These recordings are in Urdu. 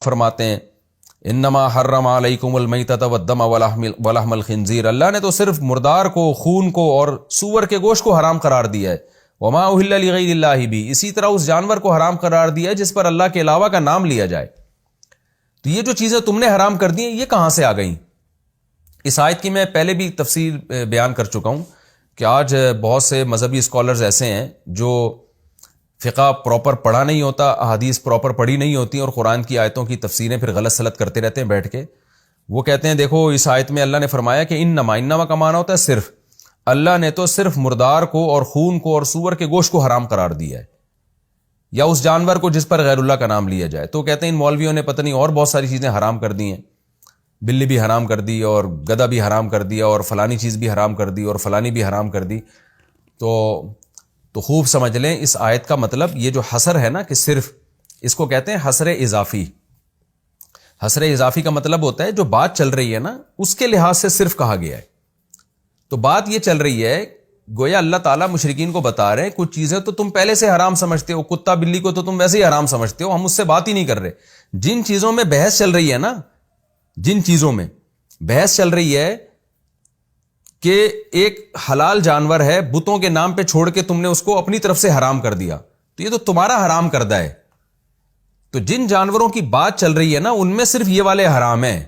فرماتے ہیں انما حرم علیکم المیتۃ والدم ولحم الخنزیر، اللہ نے تو صرف مردار کو، خون کو اور سور کے گوشت کو حرام قرار دیا ہے، وما اہل لغیر اللہ بھی، اسی طرح اس جانور کو حرام قرار دیا ہے جس پر اللہ کے علاوہ کا نام لیا جائے۔ تو یہ جو چیزیں تم نے حرام کر دی ہیں یہ کہاں سے آ گئیں؟ اس آیت کی میں پہلے بھی تفصیل بیان کر چکا ہوں کہ آج بہت سے مذہبی اسکالرز ایسے ہیں جو فقہ پراپر پڑھا نہیں ہوتا، احادیث پراپر پڑھی نہیں ہوتی اور قرآن کی آیتوں کی تفسیریں پھر غلط سلط کرتے رہتے ہیں بیٹھ کے۔ وہ کہتے ہیں دیکھو اس آیت میں اللہ نے فرمایا کہ انما کا معنی ہوتا ہے صرف، اللہ نے تو صرف مردار کو اور خون کو اور سور کے گوشت کو حرام قرار دیا ہے، یا اس جانور کو جس پر غیر اللہ کا نام لیا جائے۔ تو کہتے ہیں ان مولویوں نے پتہ نہیں اور بہت ساری چیزیں حرام کر دی ہیں، بلی بھی حرام کر دی اور گدھا بھی حرام کر دیا اور فلانی چیز بھی حرام کر دی اور فلانی بھی حرام کر دی۔ تو خوب سمجھ لیں اس آیت کا مطلب یہ جو حصر ہے نا کہ صرف، اس کو کہتے ہیں حصر اضافی۔ حصر اضافی کا مطلب ہوتا ہے جو بات چل رہی ہے نا اس کے لحاظ سے صرف کہا گیا ہے۔ تو بات یہ چل رہی ہے گویا اللہ تعالیٰ مشرکین کو بتا رہے ہیں کچھ چیزیں تو تم پہلے سے حرام سمجھتے ہو، کتا بلی کو تو تم ویسے ہی حرام سمجھتے ہو، ہم اس سے بات ہی نہیں کر رہے۔ جن چیزوں میں بحث چل رہی ہے نا، جن چیزوں میں بحث چل رہی ہے کہ ایک حلال جانور ہے، بتوں کے نام پہ چھوڑ کے تم نے اس کو اپنی طرف سے حرام کر دیا، تو یہ تو تمہارا حرام کردہ ہے۔ تو جن جانوروں کی بات چل رہی ہے نا ان میں صرف یہ والے حرام ہیں،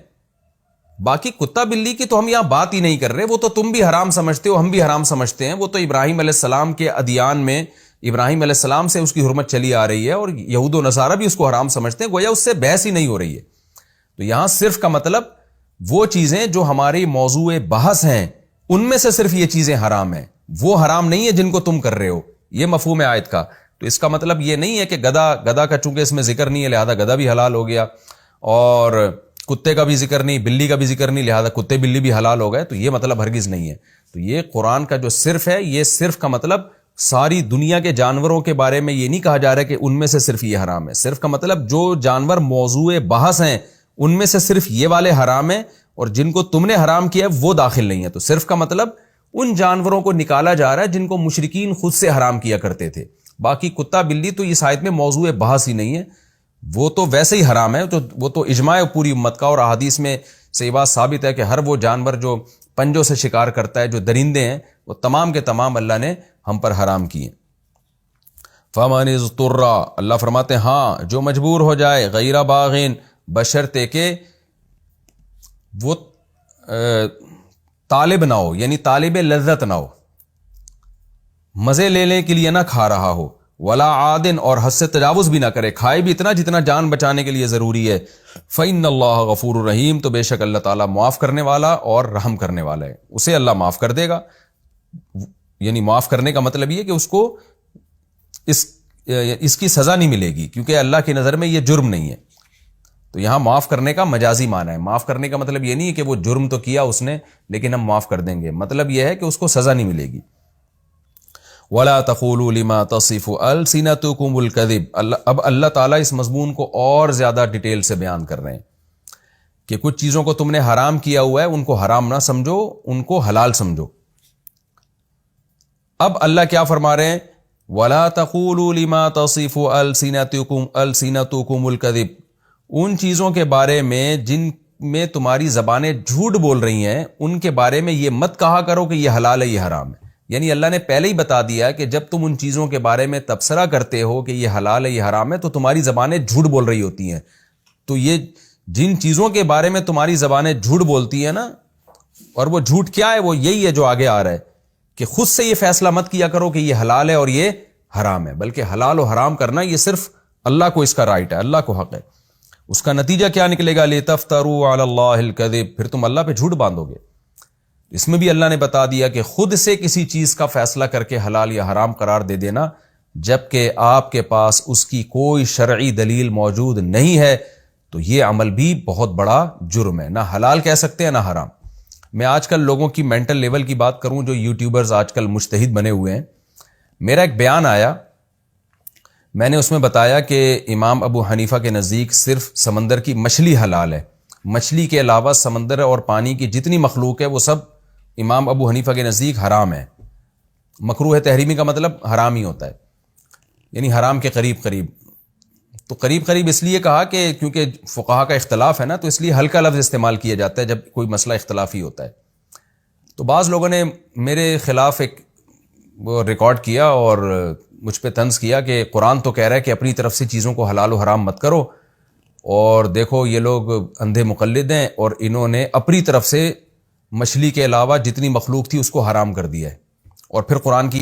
باقی کتا بلی کی تو ہم یہاں بات ہی نہیں کر رہے، وہ تو تم بھی حرام سمجھتے ہو، ہم بھی حرام سمجھتے ہیں۔ وہ تو ابراہیم علیہ السلام کے ادیان میں ابراہیم علیہ السلام سے اس کی حرمت چلی آ رہی ہے اور یہود و نصارہ بھی اس کو حرام سمجھتے ہیں، گویا اس سے بحث ہی نہیں ہو رہی ہے۔ تو یہاں صرف کا مطلب وہ چیزیں جو ہماری موضوع بحث ہیں ان میں سے صرف یہ چیزیں حرام ہیں، وہ حرام نہیں ہے جن کو تم کر رہے ہو، یہ مفہوم ہے آیت کا۔ تو اس کا مطلب یہ نہیں ہے کہ گدھا کا چونکہ اس میں ذکر نہیں ہے لہذا گدھا بھی حلال ہو گیا، اور کتے کا بھی ذکر نہیں، بلی کا بھی ذکر نہیں لہذا کتے بلی بھی حلال ہو گئے، تو یہ مطلب ہرگز نہیں ہے۔ تو یہ قرآن کا جو صرف ہے، یہ صرف کا مطلب ساری دنیا کے جانوروں کے بارے میں یہ نہیں کہا جا رہا کہ ان میں سے صرف یہ حرام ہے۔ صرف کا مطلب جو جانور موضوع بحث ہیں ان میں سے صرف یہ والے حرام ہیں اور جن کو تم نے حرام کیا ہے وہ داخل نہیں ہے۔ تو صرف کا مطلب ان جانوروں کو نکالا جا رہا ہے جن کو مشرکین خود سے حرام کیا کرتے تھے، باقی کتا بلی تو اس آیت میں موضوع بحث ہی نہیں ہے، وہ تو ویسے ہی حرام ہے۔ وہ تو اجماع پوری امت کا، اور احادیث میں سے یہ بات ثابت ہے کہ ہر وہ جانور جو پنجوں سے شکار کرتا ہے، جو درندے ہیں، وہ تمام کے تمام اللہ نے ہم پر حرام کیے۔ فَمَنِ اضْطُرَّ، اللہ فرماتے ہیں ہاں جو مجبور ہو جائے، غیر باغین، بشرطے کہ وہ طالب نہ ہو، یعنی طالب لذت نہ ہو، مزے لینے کے لیے نہ کھا رہا ہو، ولا عادن، اور حد سے تجاوز بھی نہ کرے، کھائے بھی اتنا جتنا جان بچانے کے لیے ضروری ہے۔ فإن اللہ غفور رحیم، تو بے شک اللہ تعالیٰ معاف کرنے والا اور رحم کرنے والا ہے، اسے اللہ معاف کر دے گا۔ یعنی معاف کرنے کا مطلب یہ کہ اس کو اس کی سزا نہیں ملے گی، کیونکہ اللہ کی نظر میں یہ جرم نہیں ہے۔ تو یہاں معاف کرنے کا مجازی معنی ہے، معاف کرنے کا مطلب یہ نہیں ہے کہ وہ جرم تو کیا اس نے لیکن ہم معاف کر دیں گے، مطلب یہ ہے کہ اس کو سزا نہیں ملے گی۔ وَلَا تَقُولُوا لِمَا تَصِفُ أَلْسِنَتُكُمُ الْكَذِبَ، اب اللہ تعالیٰ اس مضمون کو اور زیادہ ڈیٹیل سے بیان کر رہے ہیں کہ کچھ چیزوں کو تم نے حرام کیا ہوا ہے ان کو حرام نہ سمجھو، ان کو حلال سمجھو۔ اب اللہ کیا فرما رہے ہیں؟ وَلَا تَقُولُوا لِمَا تَصِفُ أَلْسِنَتُكُمُ الْكَذِبَ، ان چیزوں کے بارے میں جن میں تمہاری زبانیں جھوٹ بول رہی ہیں ان کے بارے میں یہ مت کہا کرو کہ یہ حلال ہے یہ حرام ہے۔ یعنی اللہ نے پہلے ہی بتا دیا کہ جب تم ان چیزوں کے بارے میں تبصرہ کرتے ہو کہ یہ حلال ہے یہ حرام ہے تو تمہاری زبانیں جھوٹ بول رہی ہوتی ہیں۔ تو یہ جن چیزوں کے بارے میں تمہاری زبانیں جھوٹ بولتی ہیں نا، اور وہ جھوٹ کیا ہے؟ وہ یہی ہے جو آگے آ رہا ہے کہ خود سے یہ فیصلہ مت کیا کرو کہ یہ حلال ہے اور یہ حرام ہے، بلکہ حلال و حرام کرنا یہ صرف اللہ کو اس کا رائٹ ہے، اللہ کو حق ہے۔ اس کا نتیجہ کیا نکلے گا؟ لِتَفْتَرُوا عَلَى اللَّهِ الْكَذِبَ، پھر تم اللہ پہ جھوٹ باندھو گے۔ اس میں بھی اللہ نے بتا دیا کہ خود سے کسی چیز کا فیصلہ کر کے حلال یا حرام قرار دے دینا جبکہ آپ کے پاس اس کی کوئی شرعی دلیل موجود نہیں ہے تو یہ عمل بھی بہت بڑا جرم ہے، نہ حلال کہہ سکتے ہیں نہ حرام۔ میں آج کل لوگوں کی مینٹل لیول کی بات کروں جو یوٹیوبرز آج کل مجتہد بنے ہوئے ہیں، میرا ایک بیان آیا، میں نے اس میں بتایا کہ امام ابو حنیفہ کے نزدیک صرف سمندر کی مچھلی حلال ہے، مچھلی کے علاوہ سمندر اور پانی کی جتنی مخلوق ہے وہ سب امام ابو حنیفہ کے نزدیک حرام ہے۔ مکروہ تحریمی کا مطلب حرام ہی ہوتا ہے، یعنی حرام کے قریب قریب۔ تو قریب قریب اس لیے کہا کہ کیونکہ فقہا کا اختلاف ہے نا، تو اس لیے ہلکا لفظ استعمال کیا جاتا ہے جب کوئی مسئلہ اختلافی ہوتا ہے۔ تو بعض لوگوں نے میرے خلاف ایک وہ ریکارڈ کیا اور مجھ پہ طنز کیا کہ قرآن تو کہہ رہا ہے کہ اپنی طرف سے چیزوں کو حلال و حرام مت کرو، اور دیکھو یہ لوگ اندھے مقلد ہیں اور انہوں نے اپنی طرف سے مچھلی کے علاوہ جتنی مخلوق تھی اس کو حرام کر دیا ہے، اور پھر قرآن کی